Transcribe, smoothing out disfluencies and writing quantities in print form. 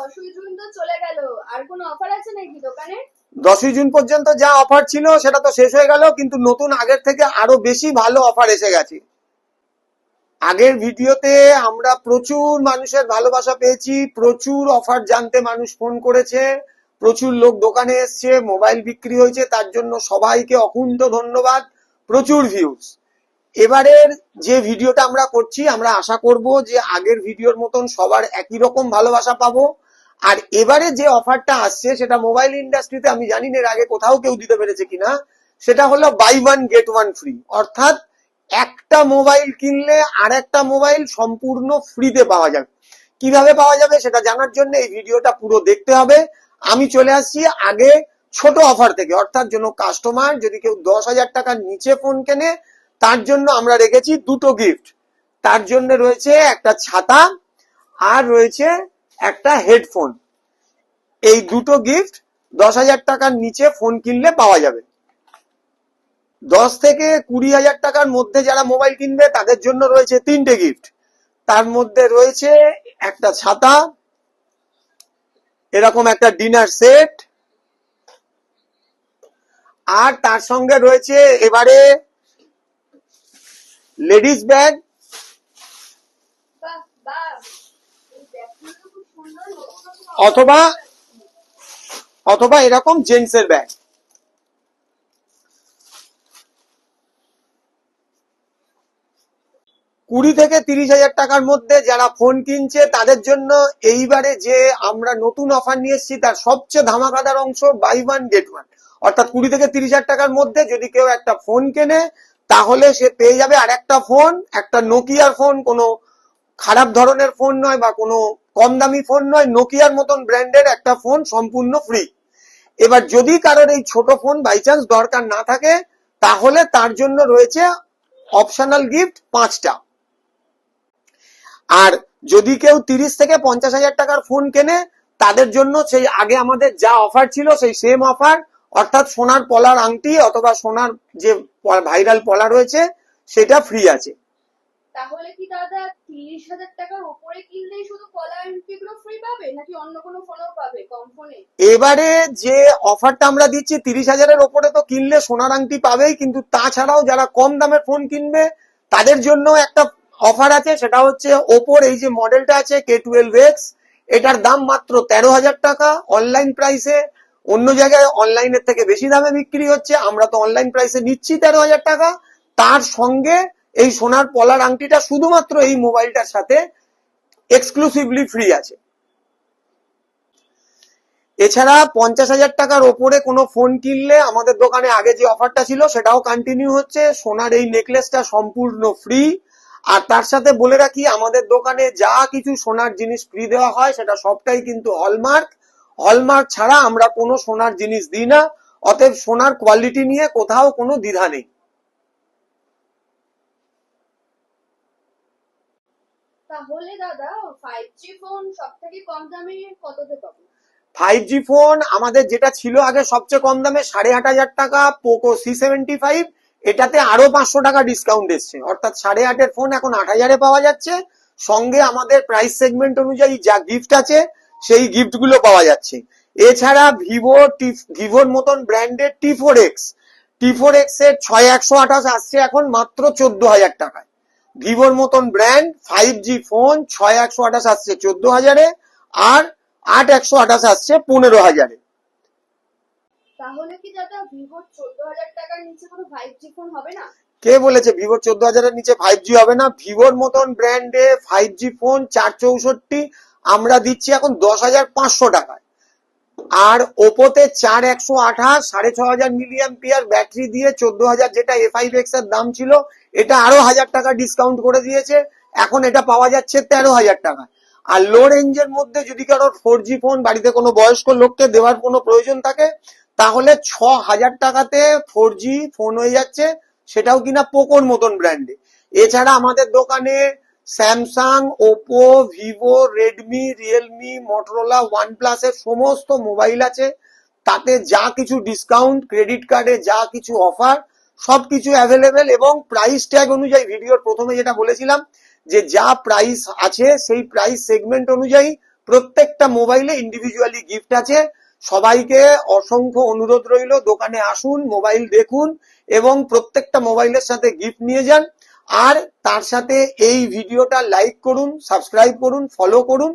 10ই June তো চলে গেল, আর কোনো অফার আছে নাকি দোকানে? 10ই জুন পর্যন্ত যা অফার ছিল সেটা তো শেষ হয়ে গেল, কিন্তু নতুন আগের থেকে আরো বেশি ভালো অফার এসে গেছে। আগের ভিডিওতে আমরা প্রচুর মানুষের ভালোবাসা পেয়েছি, প্রচুর অফার জানতে মানুষ ফোন করেছে, প্রচুর লোক দোকানে এসছে, মোবাইল বিক্রি হয়েছে, তার জন্য সবাইকে অকুণ্ঠ ধন্যবাদ, প্রচুর ভিউজ। এবারের যে ভিডিওটা আমরা করছি, আমরা আশা করব যে আগের ভিডিওর মতন সবার একই রকম ভালোবাসা পাবো। আর এবারে যে অফারটা আসছে সেটা মোবাইল ইন্ডাস্ট্রিতে আমি জানি না এর আগে কোথাও কেউ দিতে পেরেছে কিনা, সেটা হলো buy one get one free. অর্থাৎ একটা মোবাইল কিনলে আর একটা মোবাইল সম্পূর্ণ ফ্রিতে পাওয়া যাবে। কিভাবে পাওয়া যাবে সেটা জানার জন্য এই ভিডিওটা পুরো দেখতে হবে। আমি চলে আসছি আগে ছোট অফার থেকে, অর্থাৎ জন্য কাস্টমার যদি কেউ 10,000 টাকার নিচে ফোন কেনে তার জন্য আমরা রেখেছি দুটো গিফট। তার জন্য রয়েছে একটা ছাতা আর রয়েছে একটা হেডফোন। এই দুটো গিফট 10,000 টাকার নিচে ফোন কিনলে পাওয়া যাবে। 10 থেকে 20,000 টাকার মধ্যে যারা মোবাইল কিনবে তাদের জন্য রয়েছে 3টে গিফট। তার মধ্যে রয়েছে একটা ছাতা, এরকম একটা ডিনার সেট, আর তার সঙ্গে রয়েছে এবারে লেডিস ব্যাগ, বাহ বাহ, এই ব্যাগগুলো তো খুব সুন্দর, অথবা অথবা এরকম জেন্টসের ব্যাগ। 20 থেকে 30,000 টাকার মধ্যে যারা ফোন কিনছে তাদের জন্য এইবারে যে আমরা নতুন অফার নিয়ে এসেছি তার সবচেয়ে ধামাকাদার অংশ বাই ওয়ান গেট ওয়ান। অর্থাৎ 20 থেকে 30,000 টাকার মধ্যে যদি কেউ একটা ফোন কেনে তাহলে সে পেয়ে যাবে আর একটা ফোন, একটা নোকিয়ার ফোন, কোনো খারাপ ধরনের ফোন নয় বা কোনো কম দামি ফোন নয়, নোকিয়ার মতন ব্র্যান্ডের একটা ফোন সম্পূর্ণ ফ্রি। এবার যদি কারোর এই ছোট ফোন বাই চান্স দরকার না থাকে তাহলে তার জন্য রয়েছে অপশনাল গিফট 5টা। আর যদি কেউ 30 থেকে 50,000 টাকার ফোন কেনে তাদের জন্য সেই আগে আমাদের যা অফার ছিল সেই সেম অফার, অর্থাৎ সোনার পলার আংটি অথবা সোনার যে ভাইরাল পলা রয়েছে সেটা ফ্রি আছে। তাহলে কি দাদা 30,000 টাকার উপরে কিনলেই শুধু কলার আংটিগুলো ফ্রি পাবে, নাকি অন্য কোনো ফোনও পাবে কম ফোনে? এবারে যে অফারটা আমরা দিচ্ছি 30,000-এর ওপরে তো কিনলে সোনার আংটি পাবেই, কিন্তু তাছাড়াও যারা কম দামের ফোন কিনবে তাদের জন্য একটা অফার আছে। সেটা হচ্ছে ওপোর এই যে মডেলটা আছে K12X, এটার দাম মাত্র 13,000 টাকা অনলাইন প্রাইসে। অন্য জায়গায় অনলাইনের থেকে বেশি দামে বিক্রি হচ্ছে, আমরা তো অনলাইন প্রাইসে নিচ্ছি 13,000 টাকা। তার সঙ্গে এই সোনার পলার আংটিটা শুধুমাত্র এই মোবাইলটার সাথে এক্সক্লুসিভলি ফ্রি আছে। এছাড়া 50,000 টাকার ওপরে কোনো ফোন কিনলে আমাদের দোকানে আগে যে অফারটা ছিল সেটাও কন্টিনিউ হচ্ছে, সোনার এই নেকলেসটা সম্পূর্ণ ফ্রি। আর তার সাথে বলে রাখি আমাদের দোকানে যা কিছু সোনার জিনিস ফ্রি দেওয়া হয় সেটা সবটাই কিন্তু হলমার্ক। হলমার্ক ছাড়া আমরা কোনো সোনার জিনিস দিই না, অতএব সোনার কোয়ালিটি নিয়ে কোথাও কোনো দ্বিধা নেই। তাহলে দাদা 5G ফোন সব থেকে কম দামে কততে পাবো? 5G ফোন আমাদের যেটা ছিল আগে সবচেয়ে কম দামে 8,500 টাকা পোকো C75, এটাতে আরো 500 টাকা ডিসকাউন্ট এসছে, অর্থাৎ 8,500-এর ফোন এখন 8,000-এ পাওয়া যাচ্ছে। সঙ্গে আমাদের প্রাইস সেগমেন্ট অনুযায়ী যা গিফট আছে সেই গিফট গুলো পাওয়া যাচ্ছে। এছাড়া ভিভোর মতন ব্র্যান্ডের T4X এর 6128 আসছে এখন মাত্র 14,000 টাকায়। ভিভোর মতন ব্র্যান্ড 5G ফোন 6128 আসছে 14,000-এ, আর 8128 আসছে 15,000-এ। তাহলে কি দাদা ভিভোর 14,000 টাকার নিচে কোনো 5G ফোন হবে না? কে বলেছে ভিভোর 14,000-এর নিচে 5G হবে না? ভিভোর মতন ব্র্যান্ডে 5G ফোন 464 আমরা দিচ্ছি এখন 10,500 টাকায়। আর ওপোতে 4128 6,500 মিলিঅ্যাম্পিয়ার ব্যাটারি দিয়ে 14,000 যেটা A5X এর দাম ছিল এটা আরো 1,000 টাকা ডিসকাউন্ট করে দিয়েছে, এখন এটা পাওয়া যাচ্ছে 13,000 টাকা। আর লো রেঞ্জের মধ্যে যদি কারোর 4G ফোন বাড়িতে কোনো বয়স্ক লোককে দেওয়ার কোনো প্রয়োজন থাকে তাহলে 6,000 টাকাতে 4G ফোন হয়ে যাচ্ছে, সেটাও কিনা পোকোর মতন ব্র্যান্ডে। এছাড়া আমাদের দোকানে Samsung, Oppo, Vivo, Redmi, Realme, Motorola, OnePlus এর সমস্ত মোবাইল আছে। তাতে যা কিছু ডিসকাউন্ট, ক্রেডিট কার্ডে যা কিছু অফার সবকিছু অ্যাভেলেবেল, এবং প্রাইস ট্যাগ অনুযায়ী ভিডিওর প্রথমে যেটা বলেছিলাম যে যা প্রাইস আছে সেই প্রাইস সেগমেন্ট অনুযায়ী প্রত্যেকটা মোবাইলে ইন্ডিভিজুয়ালি গিফট আছে। সবাইকে অসংখ্য অনুরোধ রইল, দোকানে আসুন, মোবাইল দেখুন এবং প্রত্যেকটা মোবাইলের সাথে গিফট নিয়ে যান। আর তার সাথে এই ভিডিওটা লাইক করুন, সাবস্ক্রাইব করুন, ফলো করুন।